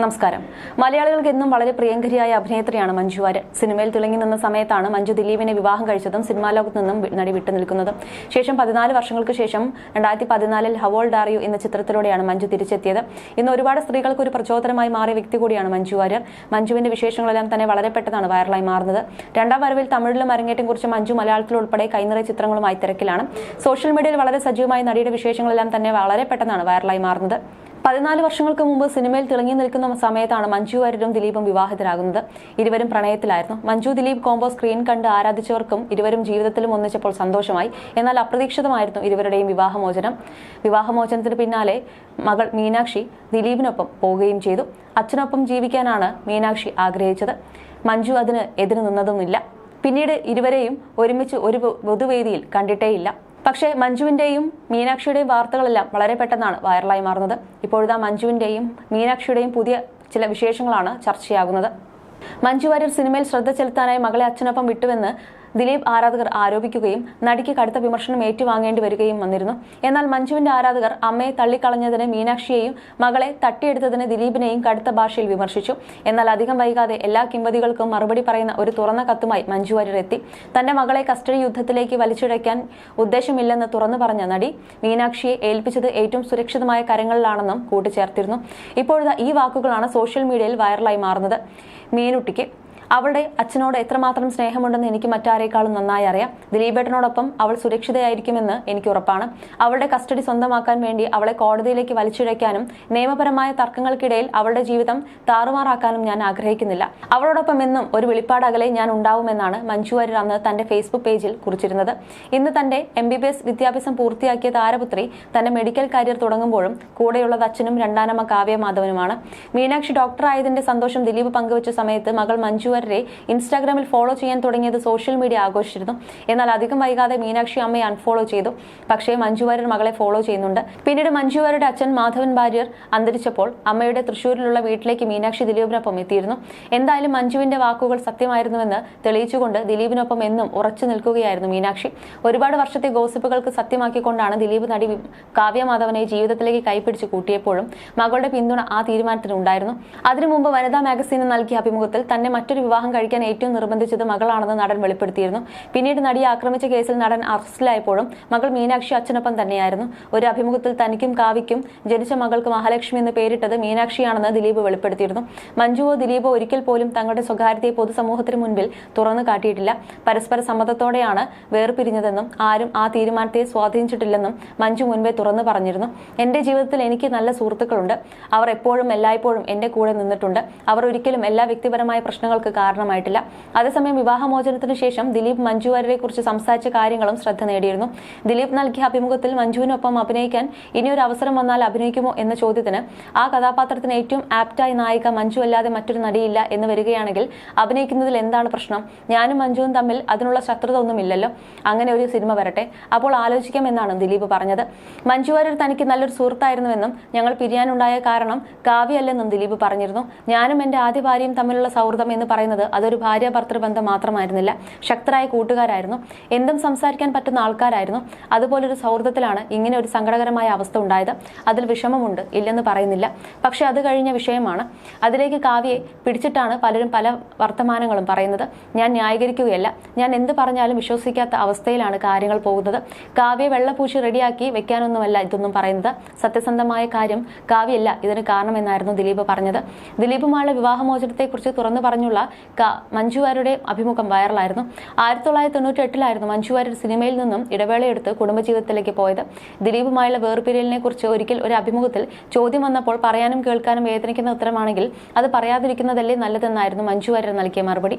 നമസ്കാരം. മലയാളികൾക്ക് എന്നും വളരെ പ്രിയങ്കരിയായ അഭിനേത്രിയാണ് മഞ്ജു വാര്യർ. സിനിമയിൽ തിളങ്ങി നിന്ന സമയത്താണ് മഞ്ജു ദിലീപിനെ വിവാഹം കഴിച്ചതും സിനിമാ ലോകത്ത് നിന്നും നടി വിട്ടുനിൽക്കുന്നതും. ശേഷം 14 വർഷങ്ങൾക്ക് ശേഷം 2014 ഹൗ ഓൾഡ് ആർ യു എന്ന ചിത്രത്തിലൂടെയാണ് മഞ്ജു തിരിച്ചെത്തിയത്. ഇന്ന് ഒരുപാട് സ്ത്രീകൾക്ക് ഒരു പ്രചോദനമായി മാറിയ വ്യക്തി കൂടിയാണ് മഞ്ജു വാര്യർ. മഞ്ജുവിന്റെ വിശേഷങ്ങളെല്ലാം തന്നെ വളരെ പെട്ടെന്നാണ് വൈറലായി മാറുന്നത്. രണ്ടാം വരവിൽ തമിഴിലും അരങ്ങേറ്റം കുറിച്ച മഞ്ജു മലയാളത്തിൽ ഉൾപ്പെടെ കൈനിറയ ചിത്രങ്ങളുമായി തിരക്കിലാണ്. സോഷ്യൽ മീഡിയയിൽ വളരെ സജീവമായ നടിയുടെ വിശേഷങ്ങളെല്ലാം തന്നെ വളരെ പെട്ടെന്നാണ് വൈറലായി മാറുന്നത്. 14 വർഷങ്ങൾക്ക് മുമ്പ് സിനിമയിൽ തിളങ്ങി നിൽക്കുന്ന സമയത്താണ് മഞ്ജു വാര്യരും ദിലീപും വിവാഹിതരാകുന്നത്. ഇരുവരും പ്രണയത്തിലായിരുന്നു. മഞ്ജു ദിലീപ് കോംബോ സ്ക്രീൻ കണ്ട് ആരാധിച്ചവർക്കും ഇരുവരും ജീവിതത്തിലും ഒന്നിച്ചപ്പോൾ സന്തോഷമായി. എന്നാൽ അപ്രതീക്ഷിതമായിരുന്നു ഇരുവരുടെയും വിവാഹമോചനം. വിവാഹമോചനത്തിന് പിന്നാലെ മകൾ മീനാക്ഷി ദിലീപിനൊപ്പം പോവുകയും ചെയ്തു. അച്ഛനൊപ്പം ജീവിക്കാനാണ് മീനാക്ഷി ആഗ്രഹിച്ചത്. മഞ്ജു അതിന് എതിര് നിന്നതുമില്ല. പിന്നീട് ഇരുവരെയും ഒരുമിച്ച് ഒരു പൊതുവേദിയിൽ കണ്ടിട്ടേയില്ല. പക്ഷേ മഞ്ജുവിന്റെയും മീനാക്ഷിയുടെയും വാർത്തകളെല്ലാം വളരെ പെട്ടെന്നാണ് വൈറലായി മാറുന്നത്. ഇപ്പോഴത്തെ മഞ്ജുവിന്റെയും മീനാക്ഷിയുടെയും പുതിയ ചില വിശേഷങ്ങളാണ് ചർച്ചയാകുന്നത്. മഞ്ജു വാര്യർ സിനിമയിൽ ശ്രദ്ധ ചെലുത്താനായി മകളെ അച്ഛനൊപ്പം വിട്ടുവെന്ന് ദിലീപ് ആരാധകർ ആരോപിക്കുകയും നടിക്ക് കടുത്ത വിമർശനം ഏറ്റുവാങ്ങേണ്ടി വരികയും വന്നിരുന്നു. എന്നാൽ മഞ്ജുവിന്റെ ആരാധകർ അമ്മയെ തള്ളിക്കളഞ്ഞതിന് മീനാക്ഷിയെയും മകളെ തട്ടിയെടുത്തതിന് ദിലീപിനെയും കടുത്ത ഭാഷയിൽ വിമർശിച്ചു. എന്നാൽ അധികം വൈകാതെ എല്ലാ കിംവദികൾക്കും മറുപടി പറയുന്ന ഒരു തുറന്ന കത്തുമായി മഞ്ജു വാര്യർ എത്തി. തന്റെ മകളെ കസ്റ്റഡി യുദ്ധത്തിലേക്ക് വലിച്ചിഴയ്ക്കാൻ ഉദ്ദേശമില്ലെന്ന് തുറന്നു പറഞ്ഞ നടി മീനാക്ഷിയെ ഏൽപ്പിച്ചത് ഏറ്റവും സുരക്ഷിതമായ കരങ്ങളിലാണെന്നും കൂട്ടിച്ചേർത്തിരുന്നു. ഇപ്പോഴത്തെ ഈ വാക്കുകളാണ് സോഷ്യൽ മീഡിയയിൽ വൈറലായി മാറുന്നത്. മീനുട്ടിക്ക് അവളുടെ അച്ഛനോട് എത്രമാത്രം സ്നേഹമുണ്ടെന്ന് എനിക്ക് മറ്റാരേക്കാളും നന്നായി അറിയാം. ദിലീപേട്ടനോടൊപ്പം അവൾ സുരക്ഷിതയായിരിക്കുമെന്ന് എനിക്ക് ഉറപ്പാണ്. അവളുടെ കസ്റ്റഡി സ്വന്തമാക്കാൻ വേണ്ടി അവളെ കോടതിയിലേക്ക് വലിച്ചിഴയ്ക്കാനും നിയമപരമായ തർക്കങ്ങൾക്കിടയിൽ അവളുടെ ജീവിതം താറുമാറാക്കാനും ഞാൻ ആഗ്രഹിക്കുന്നില്ല. അവളോടൊപ്പം എന്നും ഒരു വെളിപ്പാടകലെ ഞാൻ ഉണ്ടാവുമെന്നാണ് മഞ്ജു വാര്യർ അന്ന് തന്റെ ഫേസ്ബുക്ക് പേജിൽ കുറിച്ചിരുന്നത്. ഇന്ന് തന്റെ MBBS വിദ്യാഭ്യാസം പൂർത്തിയാക്കിയ താരപുത്രി തന്റെ മെഡിക്കൽ കരിയർ തുടങ്ങുമ്പോഴും കൂടെയുള്ളത് അച്ഛനും രണ്ടാനമ്മ കാവ്യ മാധവനുമാണ്. മീനാക്ഷി ഡോക്ടറായതിന്റെ സന്തോഷം ദിലീപ് പങ്കുവച്ച സമയത്ത് മകൾ മഞ്ജു ഇൻസ്റ്റാഗ്രാമിൽ ഫോളോ ചെയ്യാൻ തുടങ്ങിയത് സോഷ്യൽ മീഡിയ ആഘോഷിച്ചിരുന്നു. എന്നാൽ അധികം വൈകാതെ മീനാക്ഷി അമ്മയെ അൺഫോളോ ചെയ്തു. പക്ഷേ മഞ്ജു വാര്യർ മകളെ ഫോളോ ചെയ്യുന്നുണ്ട്. പിന്നീട് മഞ്ജു വാര്യരുടെ അച്ഛൻ മാധവൻ വാര്യർ അന്തരിച്ചപ്പോൾ അമ്മയുടെ തൃശ്ശൂരിലുള്ള വീട്ടിലേക്ക് മീനാക്ഷി ദിലീപിനൊപ്പം എത്തിയിരുന്നു. എന്തായാലും മഞ്ജുവിന്റെ വാക്കുകൾ സത്യമായിരുന്നുവെന്ന് തെളിയിച്ചുകൊണ്ട് ദിലീപിനൊപ്പം എന്നും ഉറച്ചു നിൽക്കുകയായിരുന്നു മീനാക്ഷി. ഒരുപാട് വർഷത്തെ ഗോസിപ്പുകൾക്ക് സത്യമാക്കിക്കൊണ്ടാണ് ദിലീപ് നടി കാവ്യ മാധവനെ ജീവിതത്തിലേക്ക് കൈപ്പിടിച്ച് കൂട്ടിയപ്പോഴും മകളുടെ പിന്തുണ ആ തീരുമാനത്തിന് ഉണ്ടായിരുന്നു. അതിനു മുമ്പ് വനിതാ മാഗസീന് നൽകിയ അഭിമുഖത്തിൽ തന്നെ മറ്റൊരു വിവാഹം കഴിക്കാൻ ഏറ്റവും നിർബന്ധിച്ചത് മകളാണെന്ന് നടൻ വെളിപ്പെടുത്തിയിരുന്നു. പിന്നീട് നടിയെ ആക്രമിച്ച കേസിൽ നടൻ അറസ്റ്റിലായപ്പോഴും മകൾ മീനാക്ഷി അച്ഛനൊപ്പം തന്നെയായിരുന്നു. ഒരു അഭിമുഖത്തിൽ തനിക്കും കാവ്യയ്ക്കും ജനിച്ച മകൾക്ക് മഹാലക്ഷ്മി എന്ന് പേരിട്ടത് മീനാക്ഷിയാണെന്ന് ദിലീപ് വെളിപ്പെടുത്തിയിരുന്നു. മഞ്ജുവോ ദിലീപോ ഒരിക്കൽ പോലും തങ്ങളുടെ സ്വകാര്യതയെ പൊതുസമൂഹത്തിന് മുൻപിൽ തുറന്നു കാട്ടിയിട്ടില്ല. പരസ്പര സമ്മതത്തോടെയാണ് വേർപിരിഞ്ഞതെന്നും ആരും ആ തീരുമാനത്തെ സ്വാധീനിച്ചിട്ടില്ലെന്നും മഞ്ജു മുൻപേ തുറന്നു പറഞ്ഞിരുന്നു. എന്റെ ജീവിതത്തിൽ എനിക്ക് നല്ല സുഹൃത്തുക്കളുണ്ട്. അവർ എപ്പോഴും എല്ലായ്പ്പോഴും എന്റെ കൂടെ നിന്നിട്ടുണ്ട്. അവർ ഒരിക്കലും എല്ലാ വ്യക്തിപരമായ പ്രശ്നങ്ങൾക്ക് കാരണമായിട്ടില്ല. അതേസമയം വിവാഹമോചനത്തിന് ശേഷം ദിലീപ് മഞ്ജു വാര്യരെ കുറിച്ച് സംസാരിച്ച കാര്യങ്ങളും ശ്രദ്ധ നേടിയിരുന്നു. ദിലീപ് നൽകിയ അഭിമുഖത്തിൽ മഞ്ജുവിനൊപ്പം അഭിനയിക്കാൻ ഇനിയൊരു അവസരം വന്നാൽ അഭിനയിക്കുമോ എന്ന ചോദ്യത്തിന് ആ കഥാപാത്രത്തിന് ഏറ്റവും ആപ്റ്റായി നായിക മഞ്ജു അല്ലാതെ മറ്റൊരു നടിയില്ല എന്ന് വരികയാണെങ്കിൽ അഭിനയിക്കുന്നതിൽ എന്താണ് പ്രശ്നം? ഞാനും മഞ്ജുവും തമ്മിൽ അതിനുള്ള ശത്രുത ഒന്നുമില്ലല്ലോ. അങ്ങനെ ഒരു സിനിമ വരട്ടെ, അപ്പോൾ ആലോചിക്കാം എന്നാണ് ദിലീപ് പറഞ്ഞത്. മഞ്ജു വാര്യർ തനിക്ക് നല്ലൊരു സുഹൃത്തായിരുന്നുവെന്നും ഞങ്ങൾ പിരിയാനുണ്ടായ കാരണം കാവ്യല്ലെന്നും ദിലീപ് പറഞ്ഞിരുന്നു. ഞാനും എന്റെ ആദ്യ ഭാര്യയും തമ്മിലുള്ള സൗഹൃദം എന്ന് പറയുന്നത് അതൊരു ഭാര്യ ഭർത്തൃബന്ധം മാത്രമായിരുന്നില്ല. ശക്തരായ കൂട്ടുകാരായിരുന്നു. എന്തും സംസാരിക്കാൻ പറ്റുന്ന ആൾക്കാരായിരുന്നു. അതുപോലൊരു സൗഹൃദത്തിലാണ് ഇങ്ങനെ ഒരു സങ്കടകരമായ അവസ്ഥ ഉണ്ടായത്. അതിൽ വിഷമമുണ്ട്, ഇല്ലെന്ന് പറയുന്നില്ല. പക്ഷെ അത് കഴിഞ്ഞ വിഷയമാണ്. അതിലേക്ക് കാവ്യയെ പിടിച്ചിട്ടാണ് പലരും പല വർത്തമാനങ്ങളും പറയുന്നത്. ഞാൻ ന്യായീകരിക്കുകയല്ല. ഞാൻ എന്ത് പറഞ്ഞാലും വിശ്വസിക്കാത്ത അവസ്ഥയിലാണ് കാര്യങ്ങൾ പോകുന്നത്. കാവ്യയെ വെള്ളപൂശി റെഡിയാക്കി വെക്കാനൊന്നുമല്ല ഇതൊന്നും പറയുന്നത്. സത്യസന്ധമായ കാര്യം കാവ്യയല്ല ഇതിന് കാരണമെന്നായിരുന്നു ദിലീപ് പറഞ്ഞത്. ദിലീപുമായുള്ള വിവാഹമോചനത്തെക്കുറിച്ച് തുറന്നു പറഞ്ഞുള്ള മഞ്ജു വാര്യരുടെ അഭിമുഖം വൈറലായിരുന്നു. 1998 മഞ്ജു വാര്യർ സിനിമയിൽ നിന്നും ഇടവേളയെടുത്ത് കുടുംബജീവിതത്തിലേക്ക് പോയത്. ദിലീപുമായുള്ള വേർപിരിയലിനെ കുറിച്ച് ഒരിക്കൽ ഒരു അഭിമുഖത്തിൽ ചോദ്യം വന്നപ്പോൾ പറയാനും കേൾക്കാനും വേദനിക്കുന്ന ഉത്തരമാണെങ്കിൽ അത് പറയാതിരിക്കുന്നതല്ലേ നല്ലതെന്നായിരുന്നു മഞ്ജു വാര്യർ നൽകിയ മറുപടി.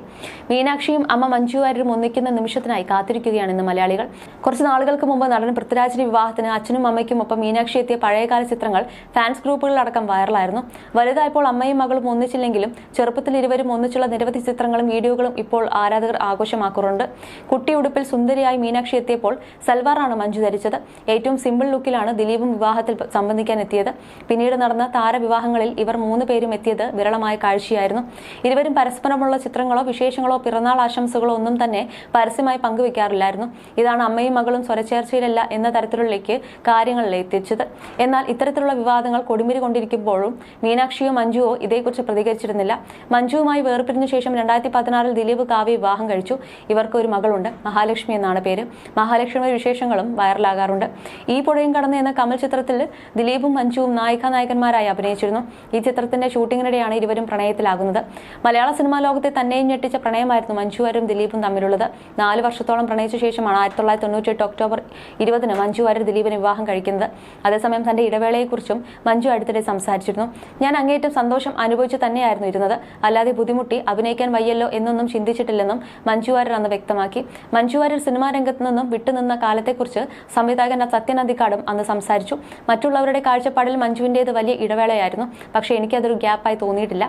മീനാക്ഷിയും അമ്മ മഞ്ജു വാര്യരും ഒന്നിക്കുന്ന നിമിഷത്തിനായി കാത്തിരിക്കുകയാണ് ഇന്ന് മലയാളികൾ. കുറച്ച് നാളുകൾക്ക് മുമ്പ് നടൻ പൃഥ്വിരാജിന്റെ വിവാഹത്തിന് അച്ഛനും അമ്മയ്ക്കും ഒപ്പം മീനാക്ഷി എത്തിയ പഴയകാല ചിത്രങ്ങൾ ഫാൻസ് ഗ്രൂപ്പുകളിലടക്കം വൈറലായിരുന്നു. വലുതായപ്പോൾ അമ്മയും മകളും ഒന്നിച്ചില്ലെങ്കിലും ചെറുപ്പത്തിൽ ഇരുവരും ഒന്നിച്ചുള്ള നിരവധി ചിത്രങ്ങളും വീഡിയോകളും ഇപ്പോൾ ആരാധകർ ആഘോഷമാക്കാറുണ്ട്. കുട്ടിയുടുപ്പിൽ സുന്ദരിയായി മീനാക്ഷി എത്തിയപ്പോൾ സൽവാറാണ് മഞ്ജു ധരിച്ചത്. ഏറ്റവും സിമ്പിൾ ലുക്കിലാണ് ദിലീപും വിവാഹത്തിൽ സംബന്ധിക്കാൻ എത്തിയത്. പിന്നീട് നടന്ന താരവിവാഹങ്ങളിൽ ഇവർ 3 പേരും എത്തിയത് വിരളമായ കാഴ്ചയായിരുന്നു. ഇരുവരും പരസ്പരമുള്ള ചിത്രങ്ങളോ വിശേഷങ്ങളോ പിറന്നാൾ ആശംസകളോ ഒന്നും തന്നെ പരസ്യമായി പങ്കുവെക്കാറില്ലായിരുന്നു. ഇതാണ് അമ്മയും മകളും സ്വരച്ചേർച്ചയിലല്ല എന്ന തരത്തിലേക്ക് കാര്യങ്ങളിൽ എത്തിച്ചത്. എന്നാൽ ഇത്തരത്തിലുള്ള വിവാദങ്ങൾ കൊടുമ്പിരി കൊണ്ടിരിക്കുമ്പോഴും മീനാക്ഷിയോ മഞ്ജുവോ ഇതേക്കുറിച്ച് പ്രതികരിച്ചിരുന്നില്ല. മഞ്ജുവുമായി വേർപിരിഞ്ഞ ശേഷം 2016 ദിലീപ് കാവ്യ വിവാഹം കഴിച്ചു. ഇവർക്ക് ഒരു മകളുണ്ട്. മഹാലക്ഷ്മി എന്നാണ് പേര്. മഹാലക്ഷ്മിയുടെ വിശേഷങ്ങളും വൈറലാകാറുണ്ട്. ഈ പുഴയും കടന്ന് എന്ന കമൽ ചിത്രത്തിൽ ദിലീപും മഞ്ജുവും നായികനായകന്മാരായി അഭിനയിച്ചിരുന്നു. ഈ ചിത്രത്തിന്റെ ഷൂട്ടിങ്ങിനിടെയാണ് ഇരുവരും പ്രണയത്തിലാകുന്നത്. മലയാള സിനിമാ ലോകത്തെ തന്നെയും ഞെട്ടിച്ച പ്രണയമായിരുന്നു മഞ്ജു ദിലീപും തമ്മിലുള്ളത്. 4 വർഷത്തോളം പ്രണയിച്ച ശേഷമാണ് 1998 ഒക്ടോബർ 20 മഞ്ജു വാര്യർ ദിലീപിനെ വിവാഹം കഴിക്കുന്നത്. അതേസമയം തന്റെ ഇടവേളയെക്കുറിച്ചും മഞ്ജു അടുത്തിടെ സംസാരിച്ചിരുന്നു. ഞാൻ അങ്ങേയറ്റം സന്തോഷം അനുഭവിച്ചു തന്നെയായിരുന്നു ഇരുന്നത്. അല്ലാതെ ബുദ്ധിമുട്ടി അഭിനയിക്കാൻ വയ്യല്ലോ എന്നൊന്നും ചിന്തിച്ചിട്ടില്ലെന്നും മഞ്ജു വാര്യർ അന്ന് വ്യക്തമാക്കി. മഞ്ജു വാര്യർ സിനിമാ രംഗത്ത് നിന്നും വിട്ടുനിന്ന കാലത്തെക്കുറിച്ച് സംവിധായകൻ സത്യൻ അന്തിക്കാടും അന്ന് സംസാരിച്ചു. മറ്റുള്ളവരുടെ കാഴ്ചപ്പാടിൽ മഞ്ജുവിൻ്റേത് വലിയ ഇടവേളയായിരുന്നു. പക്ഷേ എനിക്കതൊരു ഗ്യാപ്പായി തോന്നിയിട്ടില്ല.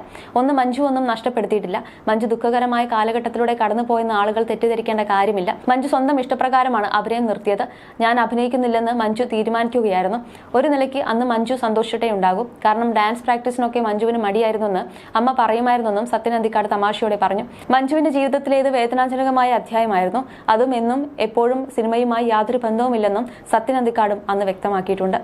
മഞ്ജു ഒന്നും നഷ്ടപ്പെടുത്തിയിട്ടില്ല. മഞ്ജു ദുഃഖകരമായ കാലഘട്ടത്തിലൂടെ കടന്നുപോയെന്ന ആളുകൾ തെറ്റിദ്ധരിക്കേണ്ട കാര്യമില്ല. മഞ്ജു സ്വന്തം ഇഷ്ടപ്രകാരമാണ് അഭിനയം നിർത്തിയത്. ഞാൻ അഭിനയിക്കുന്നില്ലെന്ന് മഞ്ജു തീരുമാനിക്കുകയായിരുന്നു. ഒരു നിലയ്ക്ക് അന്ന് മഞ്ജു സന്തോഷിച്ചിട്ടേ ഉണ്ടാകൂ. കാരണം ഡാൻസ് പ്രാക്ടീസിനൊക്കെ മഞ്ജുവിന് മടിയായിരുന്നെന്ന് അമ്മ പറയുമായിരുന്നെന്നും സത്യൻ അന്തിക്കാട് തമാശയോടെ പറഞ്ഞു. മഞ്ജുവിന്റെ ജീവിതത്തിലേത് വേദനാജനകമായ അധ്യായമായിരുന്നു. അതും എന്നും എപ്പോഴും സിനിമയുമായി യാതൊരു ബന്ധവുമില്ലെന്നും സത്യൻ അന്തിക്കാടും അന്ന് വ്യക്തമാക്കിയിട്ടുണ്ട്.